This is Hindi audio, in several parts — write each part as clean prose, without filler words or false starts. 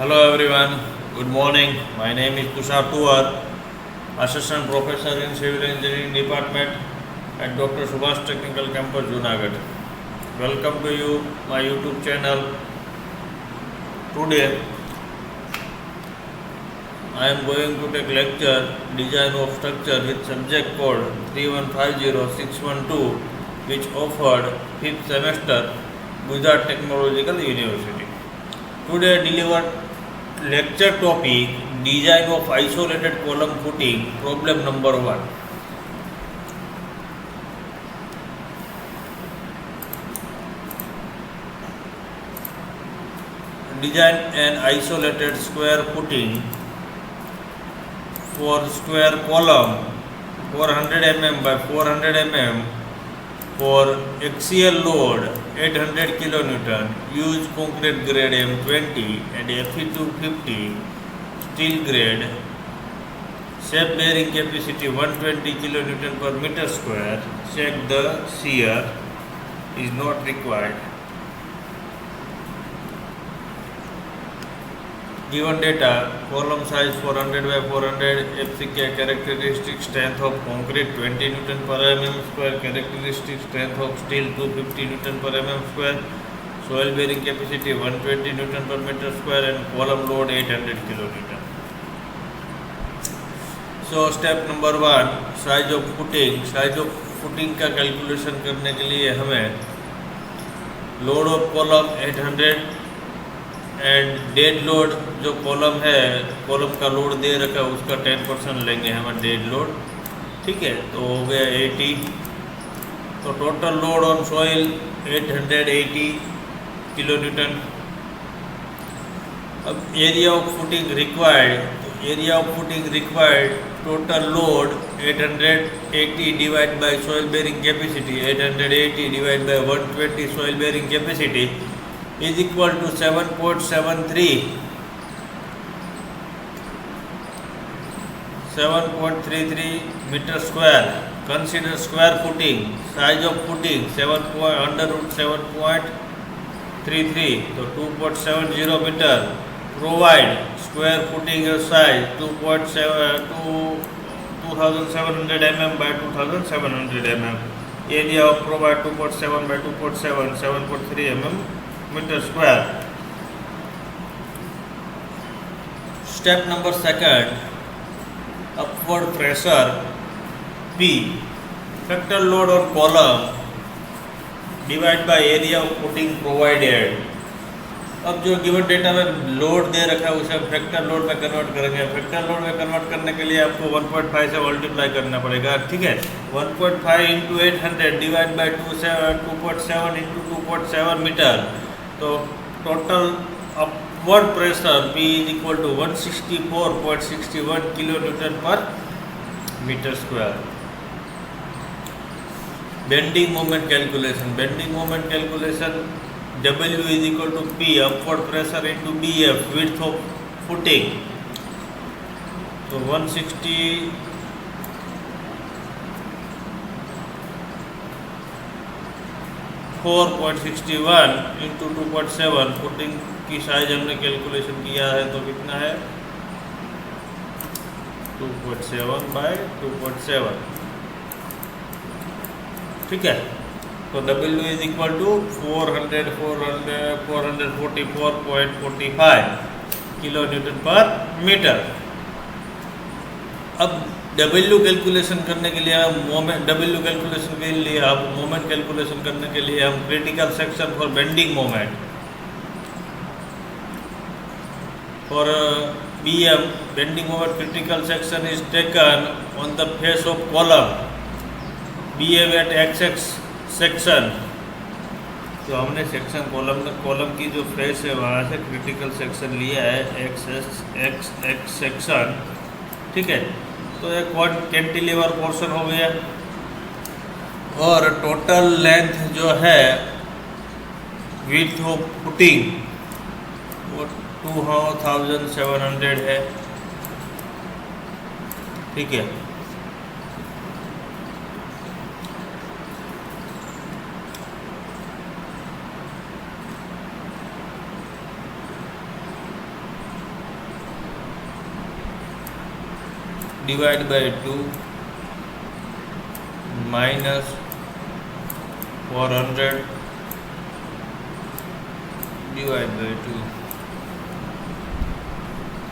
Hello everyone, good morning. My name is Tushar Tuwar, Assistant Professor in Civil Engineering Department at Dr. Subhash Technical Campus, Junagadh. Welcome to you, my YouTube channel. Today, I am going to take lecture Design of Structure with subject code 3150612, which offered 5th semester Gujarat Technological University. Today delivered lecture topic Design of Isolated Column Footing, problem number 1. Design an isolated square footing for square column 400 mm by 400 mm for axial load 800 kN. Use concrete grade M20 and Fe250 steel grade. Shape bearing capacity 120 kN per meter square. Check the shear is not required. Given data, column size 400 by 400, FCK characteristic strength of concrete 20 Newton per mm square, characteristic strength of steel 250 Newton per mm square, soil bearing capacity 120 Newton per meter square and column load 800 kN. So step number 1, size of footing. Size of footing का कैलकुलेशन करने के लिए हमें load of column 800 and dead load जो कॉलम है, कॉलम का लोड दे रखा है उसका 10% लेंगे हम डेड लोड. ठीक है, तो हो गया 80. तो total load on soil 880 kN. अब एरिया ऑफ फुटिंग रिक्वायर्ड, तो area of footing required total load 880 divide by soil bearing capacity, 880 divide by 120 soil bearing capacity is equal to 7.33 meter square. Consider square footing. Size of footing under root 7.33, so 2.70 meter. Provide square footing size 2700 mm by 2700 mm. Area of provide 2.7 by 2.7, 7.3 mm meter square. Step number 2, upward pressure P. Factor load on column divide by area of footing provided. अब जो गिवन डेटा में लोड दे रखा है उसे हम फैक्टर लोड में कन्वर्ट करेंगे. फैक्टर लोड में कन्वर्ट करने के लिए आपको 1.5 से मल्टीप्लाई करना पड़ेगा. ठीक है, 1.5 into 800 divide by 2.7 into 2.7 metre. तो total upward pressure P is equal to 164.61 kN पर metre square. Bending moment calculation. Bending moment calculation W is equal to P, upward pressure into BF, width of footing. So 164.61 into 2.7. Footing की साइज हमने कैलकुलेशन किया है तो कितना है 2.7 by 2.7. ठीक है, तो W is equal to 444.45 kN per meter. अब W कैलकुलेशन करने के लिए हम मोमेंट कैलकुलेशन करने के लिए हम critical section for bending moment for BM bending moment critical section is taken on the face of column BM at XX section. तो हमने सेक्शन कॉलम की जो फेस है वहाँ से क्रिटिकल सेक्शन लिया है XX सेक्शन. ठीक है, तो एक कैंटिलीवर पोर्शन हो गया और टोटल लेंथ जो है विड्थ ऑफ फुटिंग वो 2700 है. ठीक है, divide by 2 minus 400 divide by 2,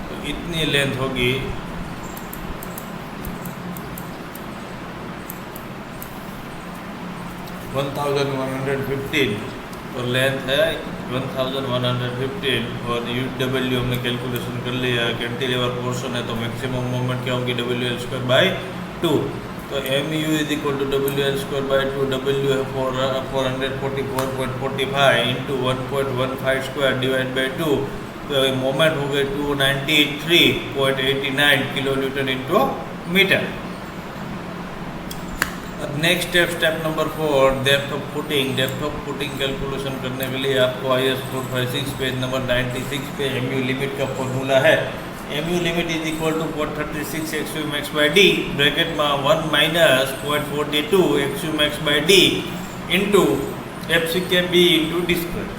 तो इतनी लेंथ होगी 1115 और लेंथ है 1115 और यू डब्ल्यू हमने कैलकुलेशन कर लिया। कैंटिलीवर पोर्शन है तो मैक्सिमम मोमेंट क्या होगी WL स्क्वायर बाई 2। तो MU is equal to WL square by 2, W है 444.45 इंटू 1.15 स्क्वायर डिवाइड बाई 2, तो मोमेंट हो गए 293.89 kilo newton into metre. Next step number 4, depth of footing calculation करने के लिए आपको IS 456 पेज नंबर 96 पे MU लिमिट का फॉर्मूला है। MU limit is equal to 436 XU max by D bracket में 1 minus 0.42 XU max by D into FCKB into D square.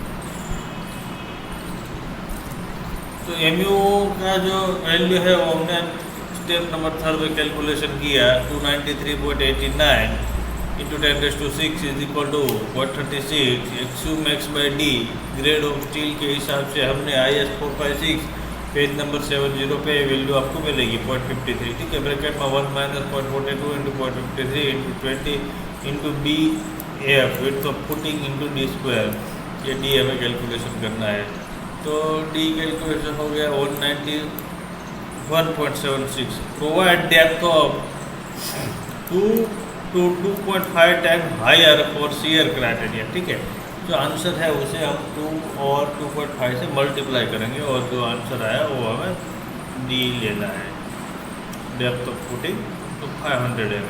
तो MU का जो वैल्यू है वो हमने स्टेप नंबर 3 में कैलकुलेशन किया 293.89 into 10⁶ is equal to 436 XU max by D grade of steel के हिसाब से हमने IS 456 पेज नंबर 70 पे वैल्यू आपको मिलेगी 0.53, ठीक है। ब्रैकेट में 1 minus 0.42 into 0.53 into 20 into BF width of footing into D square, ये डी हमें कैलकुलेशन करना है। तो डी कैलकुलेशन हो गया 191.76। Provide depth of 2 to 2.5 time higher for shear criteria, ठीक है। जो आंसर है उसे हम 2 और 2.5 से मल्टीप्लाई करेंगे और जो आंसर आया वो हमें डी लेना है। डेप्थ ऑफ फुटिंग तो 500 mm।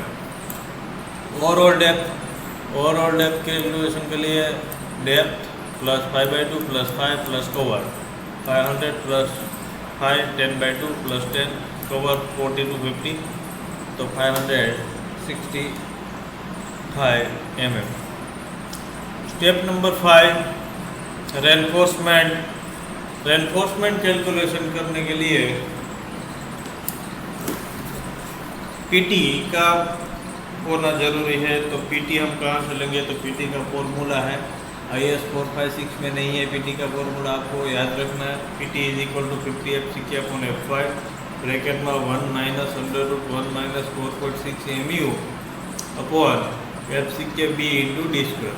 ओवरऑल डेप्थ कैलकुलेशन के लिए depth plus 5/2 plus 5 plus cover 500 plus 5 10/2 plus 10 cover 40 to 50 तो 565 mm। Step number 5, reinforcement calculation करने के लिए PT का होना जरूरी है। तो PT हम कहाँ से लेंगे, तो PT का फॉर्मूला है IS 456 में नहीं है। PT का फॉर्मूला आपको याद रखना है। PT is equal to 50 FCK/F5 bracket में 1 minus √1 minus 4.6 MU upon FCKB into D square.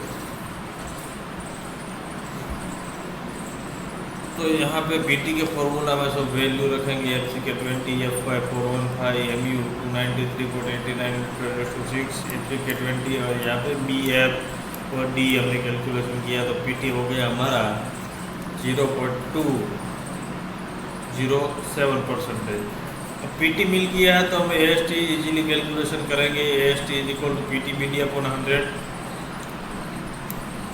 तो यहाँ पे PT के फॉर्मूला में सब वैल्यू रखेंगे। FCK20 F5 415 MU 293.89 10⁶, FCK20 और यहाँ पे BF और D हमने कैलकुलेशन किया तो PT हो गया हमारा 0.207%। अब PT मिल गया है तो हम AST इजीली कैलकुलेशन करेंगे। AST is equal to PT BD upon 100।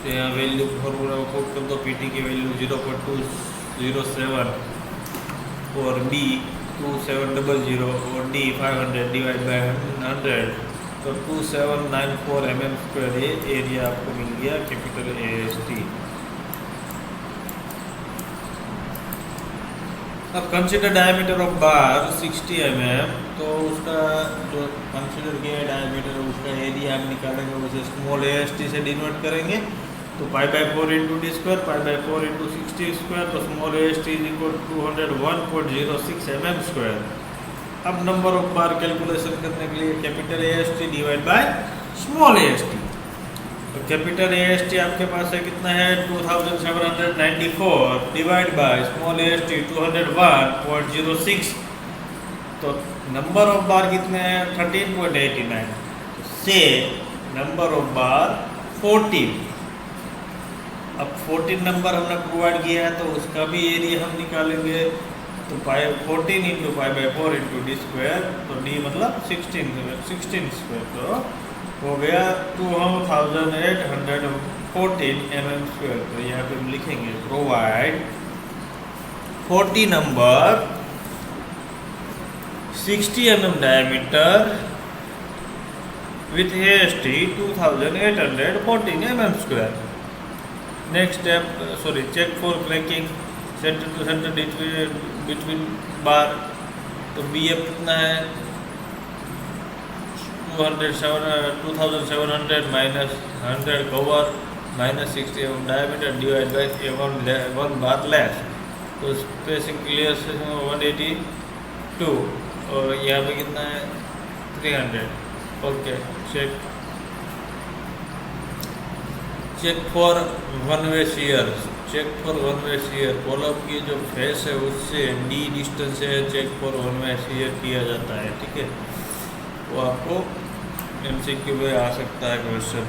तो यहाँ वैल्यू फॉर्मूला को पुट कर दो। PT की वैल्यू 0.207 और B 2700 और D 500 डिवाइड बाई 100 तो 2794 mm²। ये एरिया आपको मिल गया कैपिटल AST। अब consider diameter of bar 60 mm। तो उसका जो कंसिडर किया है डायमीटर उसका एरिया हम निकालेंगे, उसे स्मॉल AST से डिनोट करेंगे। तो π/4 into D square π/4 into 60 square तो small AST is equal 201.06 mm²। अब नंबर ऑफ बार कैलकुलेशन करने के लिए capital AST divide by small AST। तो कैपिटल AST आपके पास है कितना है 2794 डिवाइड बाय स्मॉल AST 201.06। तो नंबर ऑफ बार कितने हैं 13.89 से नंबर ऑफ बार 14। अब 14 नंबर हमने प्रोवाइड किया है तो उसका भी एरिया हम निकालेंगे। तो 14 इंटू 5/4 इंटू डी स्क्वायर तो डी मतलब 16 स्क्वायर तो हो गया 2814 mm²। तो यहाँ पे हम लिखेंगे provide 40 number 60 mm diameter with AST 2814 mm²। Next step check for cracking centre to centre between bar. तो BF कितना है 2700 minus 100 cover minus 60 mm diameter divided by one bar less. तो स्पेसिंग क्लियर 182 और यहाँ पे कितना है 300. Okay, check for one way shear. Column की जो फेस है उससे डी डिस्टेंस है check for one way shear किया जाता है. ठीक है, वो आपको MCQ में आ सकता है question.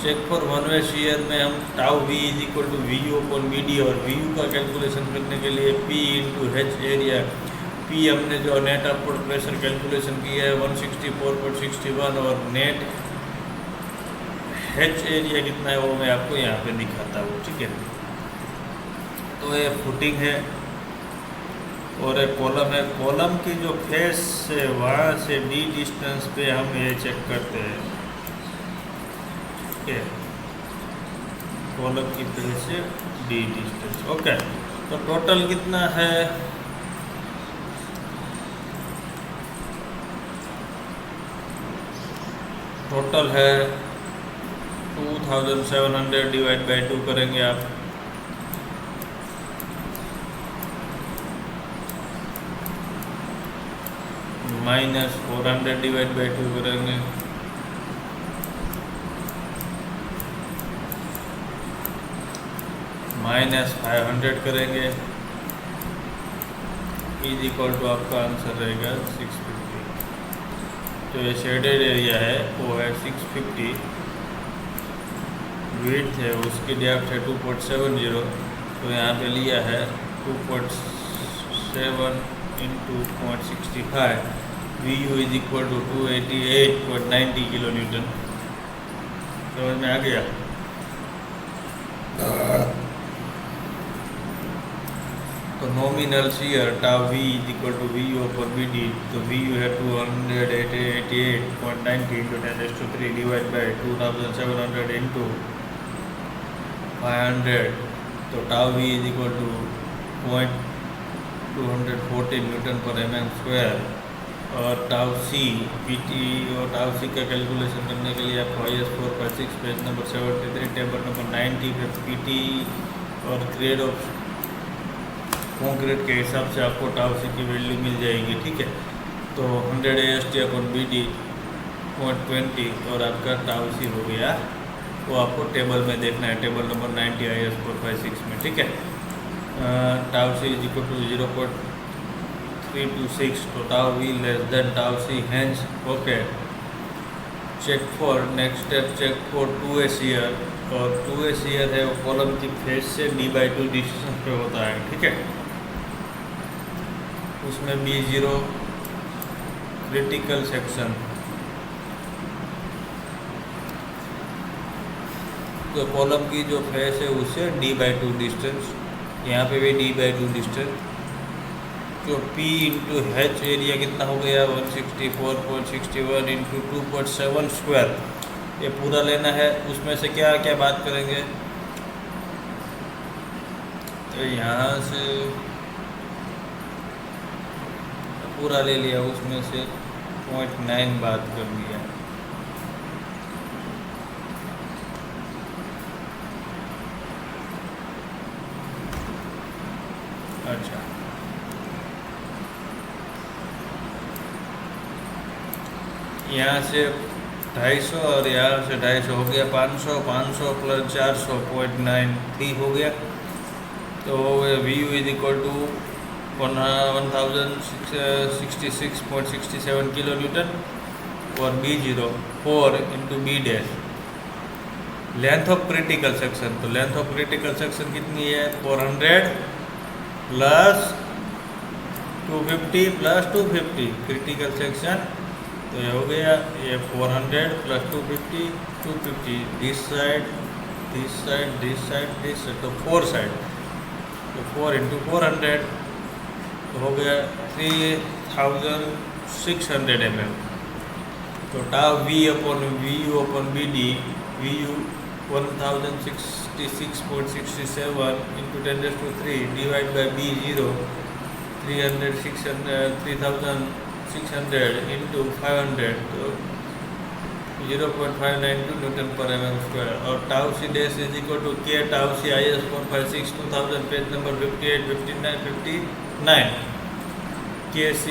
Check for one way shear में हम tau V is equal to VU upon BD और VU का कैलकुलेशन करने के लिए P into H area. P हमने जो नेट अपवर्ड प्रेशर कैलकुलेशन किया है 164.61 और नेट H एरिया कितना है वो मैं आपको यहाँ पे दिखाता हूँ. ठीक है, तो ये फुटिंग है और एक कॉलम है. कॉलम की जो फेस है वहाँ से डी डिस्टेंस पे हम ये चेक करते हैं. ठीक है, कॉलम की फेस से डी डिस्टेंस. ओके, तो टोटल कितना है? टोटल है 2700 डिवाइड बाई 2 करेंगे आप. माइनस 400 डिवाइड बाई 2 करेंगे. माइनस 500 करेंगे. इज इक्वल टू आपका आंसर रहेगा 650. तो ये शेडेड एरिया है वो है 650. विड्थ है उसकी डेप्थ है 2.70. तो यहाँ पे लिया है 2.7 into 0.65. VU is equal to 288.90 kilo newton. समझ में आ गया? तो nominal shear tau V is equal to VU upon BD. तो VU है 288.90 इंटू 10⁻³ डिवाइड बाई 2700 इंटू 500. तो tau V is equal to 214 newton पर mm². और टाउ C PT और टाउ C का कैलकुलेशन करने के लिए आपको IS 456 page number 73 table number 90 पे PT और ग्रेड ऑफ कॉन्क्रीट के हिसाब से आपको टाउ C की वैल्यू मिल जाएगी. ठीक है, तो 100 AST अपॉन BD 0.20 और आपका टाउ C हो गया. वो आपको टेबल में देखना है, टेबल नंबर 90 IS 456 में. ठीक है, tau C is equal to 0.326. तो tau V less than tau C hence. Okay, check for next step check for 2A shear. और 2A शेयर है वो कॉलम की फेस से D/2 डिस्टेंस पे होता है. ठीक है, उसमें B0 क्रिटिकल सेक्शन. तो कॉलम की जो फेस है उससे D/2 डिस्टेंस. यहाँ पे भी D/2 डिस्टेंस. तो P इंटू H एरिया कितना हो गया 164.61 इंटू 2.7 स्क्वायर. ये पूरा लेना है. उसमें से क्या क्या बात करेंगे? तो यहाँ से पूरा ले लिया, उसमें से 0.9 बात कर दिया. अच्छा, यहाँ से 250 और यहाँ से 250 हो गया 500. 500 प्लस 400 0.93 हो गया. तो VU is equal to 1066.67 kilo newton और B0 4 इंटू B dash. Length of critical section. तो लेंथ ऑफ क्रिटिकल सेक्शन कितनी है 400 प्लस 250 प्लस 250 क्रिटिकल सेक्शन. तो ये हो गया ये 400 plus 250 250 this side this side this side this side. तो 4 साइड. तो 4 इंटू 400 तो हो गया 3600 mm. तो tau V upon VU upon BD. VU 1066.67 into 10⁻³ divide by B0 3600 into 500. तो 0.592 न्यूटन पर mm स्क्वायर। और tau C dash is equal to K tau C IS 456 2000 page number 58 59 59। KS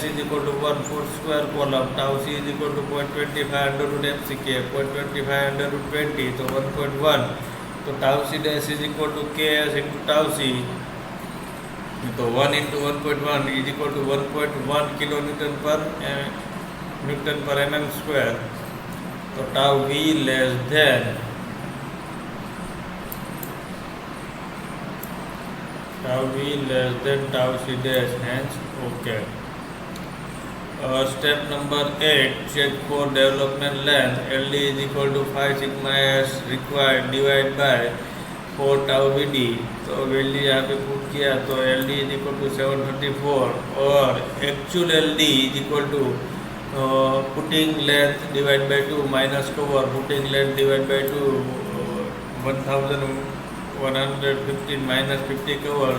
is equal to 1 foot square column, tau c is equal to 0.25 under root MCK, 0.25 under root 20, तो 1.1, तो tau c dash is equal to KS into tau c, तो 1 into 1.1 is equal to 1.1 kilonewton per mm square, तो tau v less than tau c dash, hence okay. Step number 8, check for development length. LD is equal to 5 sigma s required divided by 4 tau VD. तो वैल्यू यहाँ पे पुट किया तो LD is equal to 734 और actual LD is equal to putting length divided by 2 minus cover, putting length divided by 2 1115 minus 50 cover,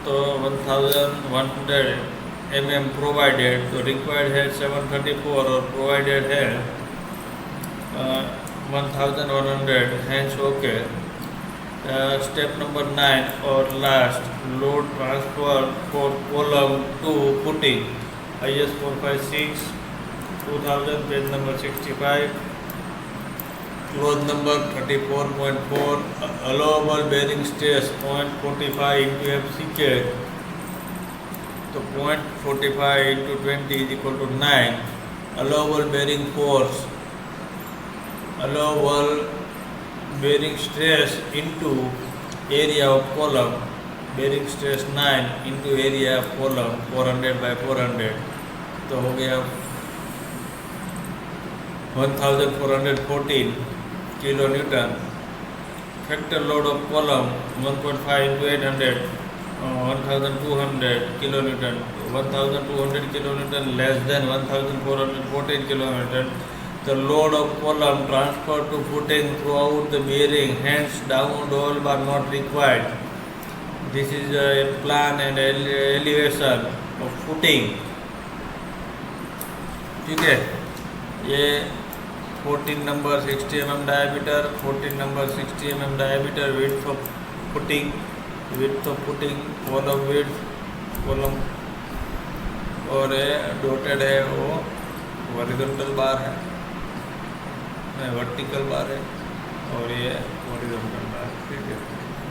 तो 1100 mm प्रोवाइडेड, तो रिक्वायर्ड है 734 और प्रोवाइडेड है 1100, हैंस ओके। स्टेप नंबर 9 और last, load transfer for column to footing IS 456 2000 page number 65, clause number 34.4, allowable bearing stress 0.45 into FCK, तो 0.45 into 20 is equal to 9, allowable bearing force, allowable bearing stress into area of column, bearing stress 9 into area of column 400 by 400, तो हो गया 1414 kilo Newton. Factor load of column 1.5 into 800, 1200 kilo Newton, 1200 kilo Newton less than 1414 kilo Newton. The load of column transferred to footing throughout the bearing, hence downward all bar not required. This is a plan and elevation of footing, ठीक है। ये 14 number 60 mm diameter, 14 number 60 mm diameter, width of footing, column width, column, और डॉटेड है वो वर्टिकल बार है, वर्टिकल बार है, और ये हॉरिजॉन्टल बार, ठीक है।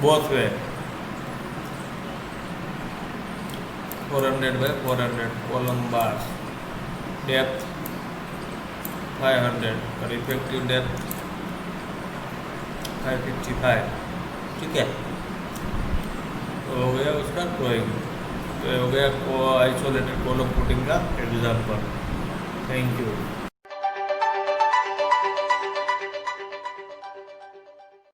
Both way 400 by 400 column bar, depth 500 और इफेक्टिव डेप्थ 555, ठीक है। तो हो गया उसका ड्राइंग, तो हो गया आइसोलेटेड कॉलम पुटिंग का एग्जाम्पल। Thank you.